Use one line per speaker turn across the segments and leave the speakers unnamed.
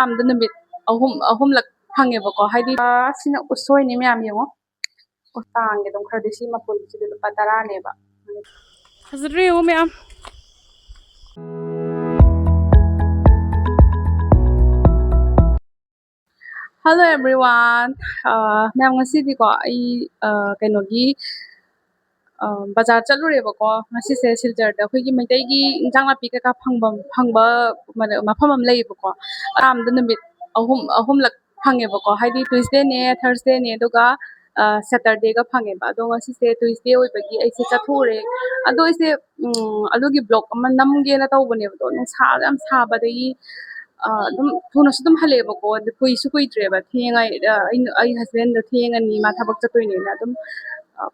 ꯑꯃꯗ ꯅꯨꯃꯤꯠ ꯑꯍꯨꯝꯂꯛ ꯐꯪꯉꯦꯕꯀꯣ ꯍꯥꯏꯗꯤ ꯁꯤꯅ ꯎꯁꯣꯏꯅꯤ ꯃꯌꯥꯝ ꯌꯦꯡꯉꯣ ꯇꯥꯡꯉꯦ ꯑꯗꯨꯝ ꯈꯔꯗꯤ ꯁꯤ ꯃꯄꯨꯟꯁꯤꯗꯤ ꯂꯨꯄꯥ 10ꯅꯦꯕ ꯐꯖꯗ꯭ꯔꯦ ꯌꯦꯡꯉꯣ ꯃꯌꯥꯝ Hello everyone. Ma'am ngasi I kainogi bazar challurebako ngasi se siljar da khoi gi maitai gi injang lapi ka phangba mafam am leibako am da numit ahum lak phangebako haidi Tuesday ne Thursday ne duga Saturday ga phangeba do ngasi se Tuesday oi bagi ai se chathure ado ise alugi block am namge na tawbane do nung sa am saba dai dum thuna su dum halebako kuisu kuitreba thengai ai husband da thengani ma thabak chatoine na dum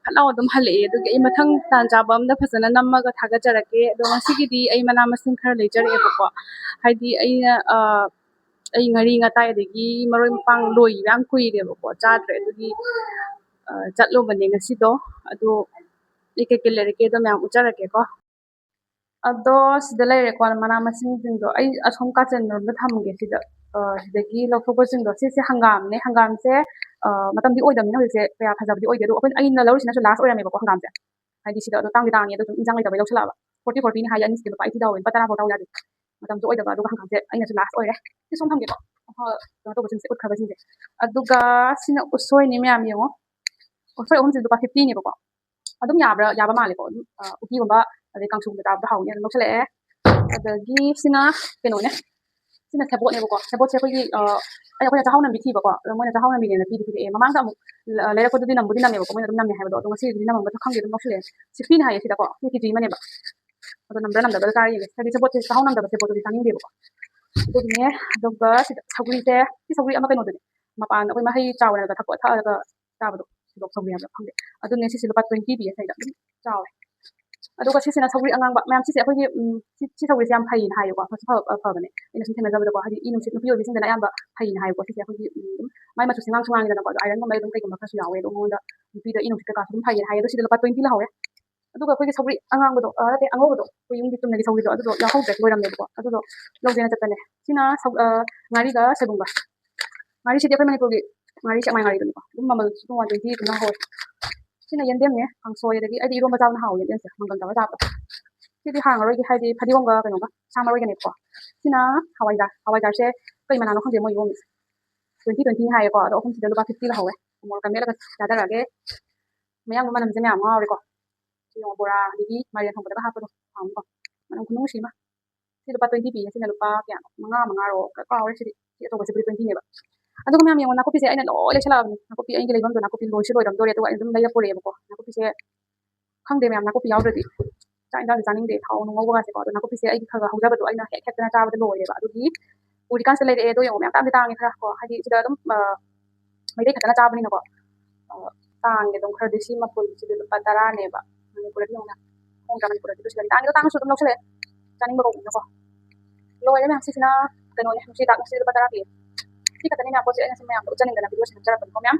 phalao dum hale adugi ai mathang tan jaba amda phasana namaga thaga jarake ado ngasigidi ai mana masing khara lejarebako haidi aina ai ngari ngatai adigi maroi pang loi yang kuirebako chadre adugi chatlo bane ngasi do ado ikekelereke do myam ujarake ko ado sida leire ko mana masing jingdo ai asom ka chen ro thamge sida sidagi lokhobo jingdo se hangam ne hangam se matam di oidam na se kaya phajabdi oide do apun aina lawrisina so last oirame ko hangam se haidi sida do tang ni do injang lai da bai lawchala ba 40 ni haya ni sida pai ti daw patara bo taw ya matam do oida ba do hangam se aina so last oire ti som thamge ko to bajing se ut khaba jing se aduga sina usoi ni myam yengo usoi om se do 50 ni ko adum yaba male ko uki gomba ade kangsu da da haw ni no chale adagi sina keno ne sina thebot ne ko thebot se ko gi ai ko ta haw na bi thi ba ko mo na ta haw na bi ne pi di e mamang ta mu le ko du nam bu di nam ne ko mo na dum nam ne ha ba do ngasi di nam ba khang ge dum no chale 16 ha ye sida ko ki ji ma ne ba ado nam da ba ka ye sa di thebot se ta haw nam da ba thebot di tangin de ba do ne do ga sida saguri se si saguri ama keno de mapan ko ma hai chaw na ga thak tha ga ta ba do dok saguri am khang de ado ne si lupa 20 bi sai da chaw aduga sisina saguri angang ba ma'am sisi akhoi si saguri siam phai na hayo ko fa bane ina sin thena jabdo ko hadi inu sit nupi obi sin dana yamba phai na hayo ko sisi akhoi mai ma tusingang sungang dana ko iron ko mai dum kai ko makasu yawe do ngonda nupi da inu sit ka sum phai na hayo do sida lupa 20 la hawe aduga akhoi saguri angang bodo ate ango bodo ko yung bitum nagi saguri do adudo ya hau bek loiram ne ko adudo logena tatane sina ngari ga sebunga ngari sidi akhoi mani ko ngari chak mai ngari do ko dum mamal su 120 ko na ho sina yendem ne ang soy dagi ai iro ma jaw na haw yendem se mangal da ja sidi hang roi gi haidi phadiwong ga kano ga sama roi ga ne ko sina hawai da se kai mana no khang de mo yong 2020 hai ko ado khum sida lupa 50 la hawe mo ka mela ga da ga mayang ma nam je mayam ngaw re ko si yong bora digi marian thong da ha ko ham ko manam kunu si ma sida lupa 20 bi sina lupa kya manga ro ka ka re sidi to ga 20 ne ba ado ko mayam yong na ko pi se aina lo le chala na ko pi ai ge le bam do na ko pi lo shi lo dam do re to ai dum lai po re ko na ko pi se khang de mayam na ko pi yaw de cha indang janing de thau no ngo ga se ko na ko pi se ai kha ga hau ja ba do ai na he khet na cha ba de lo re ba adu gi uri kan se le de do yong mayam tam de tang ni kha ko hadi sida dum mai de kha na cha ba ni na ko tang ge dum khar de si ma pul si de lupa 10 ne ba ni ko de yong na hong ja ni ko de sida tang ge tang su dum lo chale janing ba ko na ko lo ai mayam si sina ke no ne si tak si lupa 10 bi si ka tani na ko se ai na si mayam ko janing da na video sin chara ba ko mayam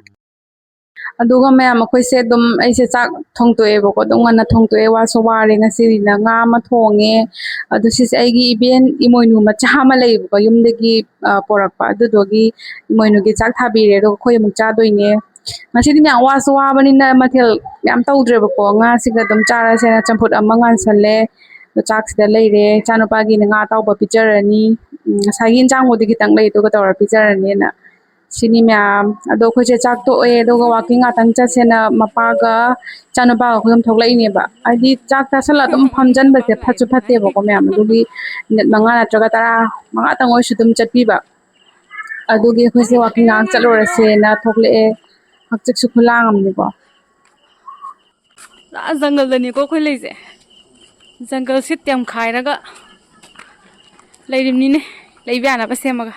aduga mayam akhoi se dum ai se chak thongtoe bako dum ngana thongtoe wa so ware ngasi na nga ma thonge adu si se ai gi event imoinu ma cha ma lei bako yumdegi porak pa adu dogi imoinu gi chak thabi re do khoi mu cha doine ngasi di myang wa so wa bani na mathel yam tawdre bako nga siga dum chara se na champut amma ngan salle do chak sida leire chanupa gi nga taw ba picharani sagin chang mo digi tang lei to ga tawra picharani na sini myam ado khoi che chak to e do ga walking atang cha se na mapa ga chanupa ga khom thoklai ne ba adi chak ta sala dum phamjan ba se phachu phate ba ko myam adu gi net manga na traga tara manga tang oi sudum chatpi ba adu gi khoi se walking ang chalo ra se na thokle e hakchik su khulang am ni ko la jungle da ni ko khoi lei je jungle sit tem khai ra ga leirim ni ne leibya na ba semaga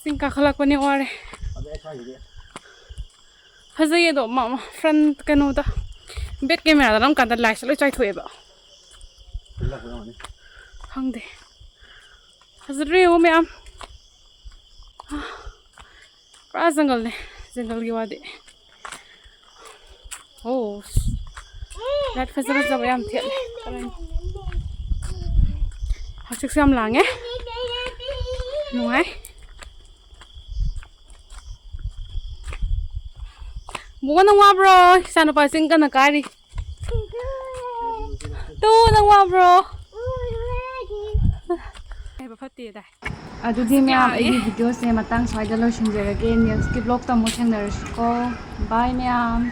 Singka khalak pani ware Hazaye do mama front kanu da bet camera da ram kan da light lo chai thoe ba hangde hazre o me am pra jungle gi wade oh Light fazaba yam thiet le karan hak sam la nge nuai Mua nang wa bro sana pa sing ka na kari Tu nang wa bro Ai ba phati dai Adudi ma'am ai video se matang swai da lo shinjera ge next ki vlog ta mo thang na ko bye ma'am